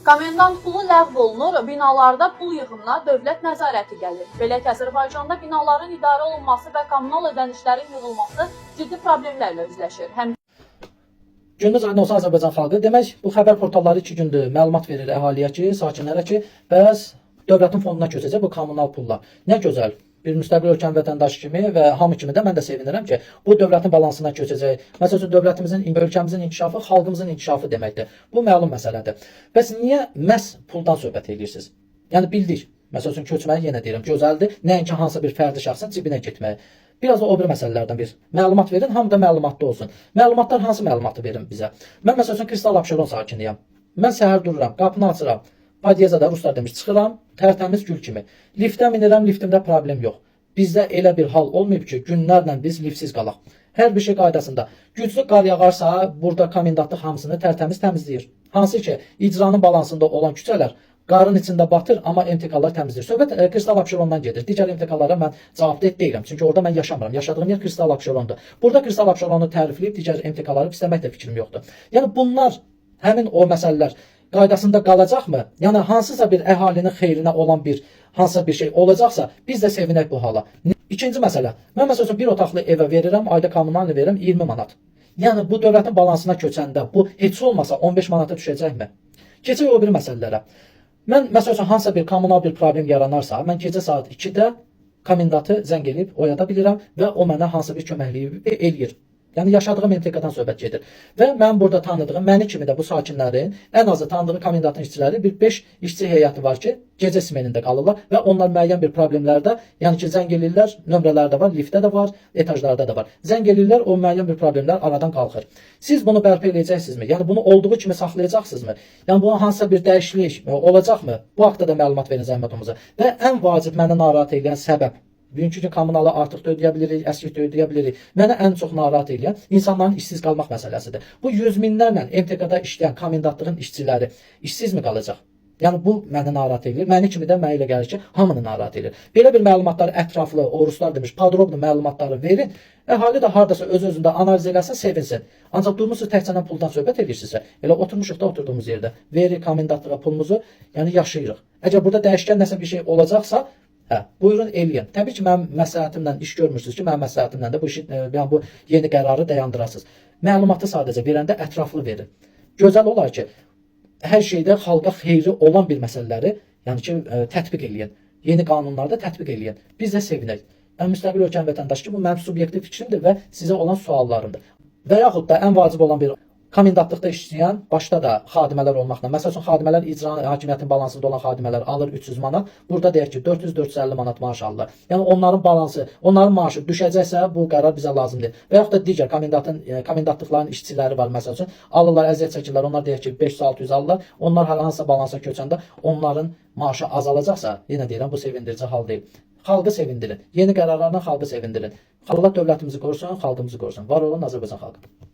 Komendant pulu ləğv olunur, binalarda pul yığımına dövlət nəzarəti gəlir. Belə ki, Azərbaycanda binaların idarə olunması və kommunal ödənişlərin yığılması ciddi problemlərlə üzləşir. Gündüz ayında olsa Azərbaycan xalqı, demək bu xəbər portalları 2 gündür məlumat verir əhaliyə ki, sakinlərə ki, bəs dövlətin fonduna köçəcək bu kommunal pullar. Nə gözəl. Bir müstəqil ölkənin vətəndaşı kimi və hamı kimi də mən də sevinirəm ki, bu dövlətin balansına köçəcək. Məsələn, dövlətimizin, ölkəmizin inkişafı xalqımızın inkişafı deməkdir. Bu məlum məsələdir. Bəs niyə məhz puldan söhbət edirsiniz? Yəni bildik. Məsələn, köçməyi yenə deyirəm, gözəldir. Nəinki hansısa bir fərdi şəxsin cibinə getməyi. Biraz da o bir məsələlərdən bir məlumat verin, hamı da məlumatlı olsun. Məlumatlar hansı məlumatı verin bizə? Mən məsələn Kristal Abşeron sakiniyəm. Mən səhər dururam, qapını açıram. Podiyezada ruslar demiş, çıxıram, tərtəmiz gül kimi. Liftə minirəm, liftimdə problem yox. Bizdə elə bir hal olmayıb ki, günlərlə biz liftsiz qalaq. Hər bir şey qaydasında. Güclü qar yağarsa, burada komendantlıq hamısını tərtəmiz təmizləyir. Hansı ki, icranın balansında olan küçələr qarın içində batır, amma MTK-lar təmizləyir. Söhbət Kristal Abşerondan gedir. Digər MTK-lara mən cavabdeh deyirəm. Çünki orada mən yaşamıram. Yaşadığım yer Kristal Abşerondur. Burada Kristal Abşeronu tərifləyib digər MTK-ları pisləmək də fikrim yoxdur. Yəni bunlar, həmin o məsələlər qaydasında qalacaqmı? Yəni hansısa bir əhalinin xeyrinə olan bir hansısa bir şey olacaqsa, biz də sevinək bu hala. İkinci məsələ. Mən məsələn bir otaqlı evə verirəm, ayda kommunal verirəm 20 manat. Yəni bu dövlətin balansına köçəndə bu heç olmasa 15 manata düşəcəkmi? Keçək o bir məsələlərə. Mən məsələn hansısa bir kommunal bir problem yaranarsa, mən gecə saat 2-də komendantı zəng edib oyada bilirəm və o mənə hansısa bir köməkliyi eləyir. Yəni yaşadığım MTK-dan söhbət gedir. Və mən burada tanıdığım, məni kimi də bu sakinlərin, ən azı tanıdığım komendantın işçiləri bir 5 işçi heyəti var ki, gecə smenində qalırlar və onlar müəyyən bir problemlərdə, yəni ki, zəng eləyirlər, nömrələrdə var, liftdə də var, etajlarda da var. Zəng eləyirlər, o müəyyən bir problemlər aradan qalxır. Siz bunu bərpa edəcəksizmi? Yəni bunu olduğu kimi saxlayacaqsınızmı? Yəni bunun hansısa bir dəyişiklik olacaqmı? Bu haqda da məlumat verin zəhmətimize. Və ən vacib məni narahat edən səbəb. Bugünkü gün kommunalı artıq da ödeyə bilirik, əskik də ödeyə bilirik. Mənə ən çox narahat edən insanların işsiz qalmaq məsələsidir. Bu 100 minlərlə MTK-da işləyən komendantlığın işçiləri işsizmi qalacaq? Yəni bu məni narahat edir. Məni kimi də mənə elə gəlir ki, hamını narahat edir. Belə bir məlumatları ətraflı, Oruslar demiş, podroblu məlumatları verin. Əhali də hardasa öz-özündə analiz eləsin, sevinsin. Ancaq durmusunuz təkcə puldan söhbət edirsinizsə, elə oturmuşuq da oturduğumuz yerdə. Veririk komendantlığa pulumuzu, yəni yaşayırıq. Əgər burada dəyişkən nəsə bir şey olacaqsa, buyurun eləyin. Təbii ki, mənim məsləhətimlə iş görmürsünüz ki, mənim məsləhətimlə də bu işi, yəni bu yeni qərarı dayandırasınız. Məlumatı sadəcə verəndə ətraflı verin. Gözəl olar ki, hər şeydə xalqa xeyri olan bir məsələləri, yəni ki, tətbiq eləyin. Yeni qanunlarda tətbiq eləyin. Biz də sevinək. Mən müstəqil ölkənin vətəndaşı ki, bu mənim subyektiv fikrimdir və sizə olan suallarımdır. Və yaxud da ən vacib olan bir komendantlıqda işləyən başda da xadimələr olmaqla, məsələn, xadimələr icra hakimiyyətin balansında olan xadimələr alır 300 manat, burada deyək ki, 400-450 manat maaş alırlar. Yəni onların balansı, onların maaşı düşəcəksə bu qərar bizə lazımdır. Və yaxud da digər komendantlıqların işçiləri var, məsələn, alırlar, əziyyət çəkirlər, onlar deyək ki, 500-600 alırlar, onlar hansısa balansa köçəndə onların maaşı azalacaqsa, yenə deyirəm, bu sevindirici hal deyil. Xalqı sevindirin, yeni qərarlarla xalqı sevindirin. Allah dövlətimizi qorusun, xalqımızı qorusun. Var olun Azərbaycan xalqı.